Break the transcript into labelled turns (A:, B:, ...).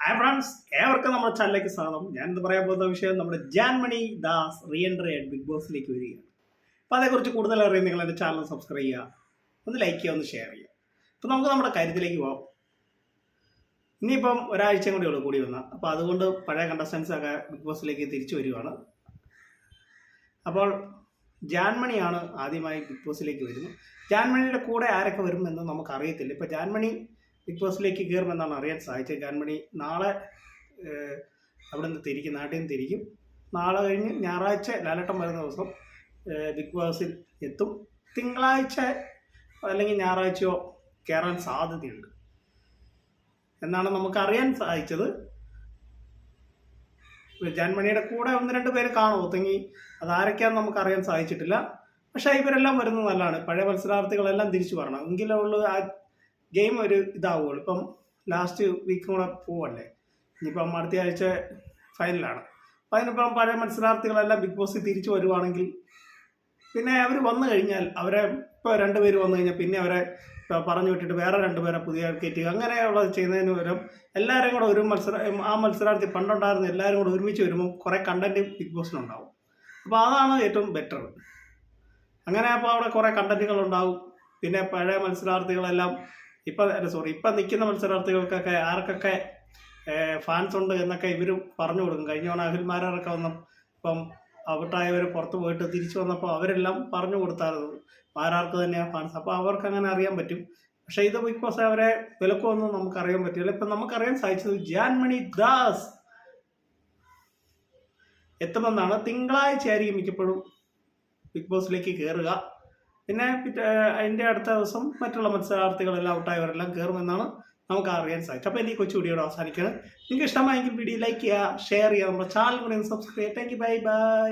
A: Hi friends, ഏവർക്കും നമ്മുടെ ചാനലിലേക്ക് സ്വാഗതം. ഞാൻ ഇന്ന് പറയാൻ പോകുന്ന വിഷയം നമ്മുടെ ജാൻമണി ദാസ് റീ എൻട്രി ആയിട്ട് ബിഗ് ബോസിലേക്ക് വരികയാണ്. അപ്പോൾ അതേക്കുറിച്ച് കൂടുതൽ അറിയാൻ നിങ്ങൾ എൻ്റെ ചാനൽ സബ്സ്ക്രൈബ് ചെയ്യുക, ഒന്ന് ലൈക്ക് ചെയ്യുക, ഒന്ന് ഷെയർ ചെയ്യുക. അപ്പോൾ നമുക്ക് നമ്മുടെ കാര്യത്തിലേക്ക് പോകാം. ഇനിയിപ്പം ഒരാഴ്ചയും കൂടി കൂടി വന്ന, അപ്പോൾ അതുകൊണ്ട് പഴയ കണ്ടസ്റ്റൻസൊക്കെ ബിഗ് ബോസിലേക്ക് തിരിച്ചു വരികയാണ്. അപ്പോൾ ജാൻമണിയാണ് ആദ്യമായി ബിഗ് ബോസിലേക്ക് വരുന്നത്. ജാൻമണിയുടെ കൂടെ ആരൊക്കെ വരുമെന്ന് നമുക്കറിയത്തില്ല. ഇപ്പോൾ ജാൻമണി ബിഗ് ബോസിലേക്ക് കയറുമെന്നാണ് അറിയാൻ സാധിച്ചത്. ജാൻമണി നാളെ അവിടെ നിന്ന് തിരിക്കും, നാട്ടിൽ നിന്ന് തിരിക്കും. നാളെ കഴിഞ്ഞ് ഞായറാഴ്ച ലാലേട്ടൻ വരുന്ന ദിവസം ബിഗ് ബോസിൽ എത്തും. തിങ്കളാഴ്ച അല്ലെങ്കിൽ ഞായറാഴ്ചയോ കയറാൻ സാധ്യതയുണ്ട് എന്നാണ് നമുക്ക് അറിയാൻ സാധിച്ചത്. ജാൻമണിയുടെ കൂടെ ഒന്ന് രണ്ട് പേര് കാണുമോത്തെങ്കിൽ അതാരൊക്കെയാണെന്ന് നമുക്ക് അറിയാൻ സാധിച്ചിട്ടില്ല. പക്ഷേ ഇവരെല്ലാം വരുന്നത് നല്ലതാണ്. പഴയ മത്സരാർത്ഥികളെല്ലാം തിരിച്ചു വരണം, എങ്കിലേ ഉള്ളൂ ആ ഗെയിം ഒരു ഇതാവുള്ളൂ. ഇപ്പം ലാസ്റ്റ് വീക്കും കൂടെ പോവല്ലേ, ഇനിയിപ്പം അടുത്ത ആഴ്ച ഫൈനലാണ്. അപ്പം അതിനിപ്പം പഴയ മത്സരാർത്ഥികളെല്ലാം ബിഗ് ബോസിൽ തിരിച്ചു വരുവാണെങ്കിൽ പിന്നെ അവർ വന്നു കഴിഞ്ഞാൽ അവരെ ഇപ്പോൾ രണ്ടുപേര് വന്നു കഴിഞ്ഞാൽ പിന്നെ അവരെ പറഞ്ഞു വിട്ടിട്ട് വേറെ രണ്ടുപേരെ പുതിയ കയറ്റുക, അങ്ങനെയുള്ളത് ചെയ്യുന്നതിന് പകരം എല്ലാവരും കൂടെ ഒരു മത്സരാർത്ഥി പണ്ടുണ്ടായിരുന്ന എല്ലാവരും കൂടെ ഒരുമിച്ച് വരുമ്പോൾ കുറേ കണ്ടന്റ് ബിഗ് ബോസിനുണ്ടാവും. അപ്പോൾ അതാണ് ഏറ്റവും ബെറ്റർ. അങ്ങനെ അപ്പോൾ അവിടെ കുറേ കണ്ടന്റുകൾ ഉണ്ടാവും. പിന്നെ പഴയ മത്സരാർത്ഥികളെല്ലാം ഇപ്പം നിൽക്കുന്ന മത്സരാർത്ഥികൾക്കൊക്കെ ആർക്കൊക്കെ ഫാൻസ് ഉണ്ട് എന്നൊക്കെ ഇവരും പറഞ്ഞു കൊടുക്കും. കഴിഞ്ഞ തവണ അഖിൽമാരൊക്കെ വന്ന ഇപ്പം ഔട്ടായവർ പുറത്ത് പോയിട്ട് തിരിച്ചു വന്നപ്പോൾ അവരെല്ലാം പറഞ്ഞു കൊടുത്തായിരുന്നു ആരാർക്ക് തന്നെയാണ് ഫാൻസ്. അപ്പോൾ അവർക്ക് അങ്ങനെ അറിയാൻ പറ്റും. പക്ഷേ ഇത് ബിഗ് ബോസ് അവരെ വിലക്കുമൊന്നും നമുക്കറിയാൻ പറ്റില്ല. ഇപ്പം നമുക്കറിയാൻ സാധിച്ചത് ജാൻമണി ദാസ് എത്തുമെന്നാണ്. തിങ്കളാഴ്ച ആയിരിക്കും മിക്കപ്പോഴും ബിഗ് ബോസിലേക്ക് കയറുക. പിന്നെ അതിൻ്റെ അടുത്ത ദിവസം മറ്റുള്ള മത്സരാർത്ഥികളെല്ലാം ഔട്ടായവരെല്ലാം കയറുമെന്നാണ് നമുക്ക് അറിയാൻ സാധിച്ചത്. അപ്പോൾ എനിക്ക് കൊച്ചു വീഡിയോയുടെ അവസാനിക്കുകയാണ്. നിങ്ങൾക്ക് ഇഷ്ടമായെങ്കിൽ വീഡിയോ ലൈക്ക് ചെയ്യുക, ഷെയർ ചെയ്യുക, നമ്മുടെ ചാനൽ കൂടി സബ്സ്ക്രൈബ് ചെയ്യുക. Thank you, bye bye.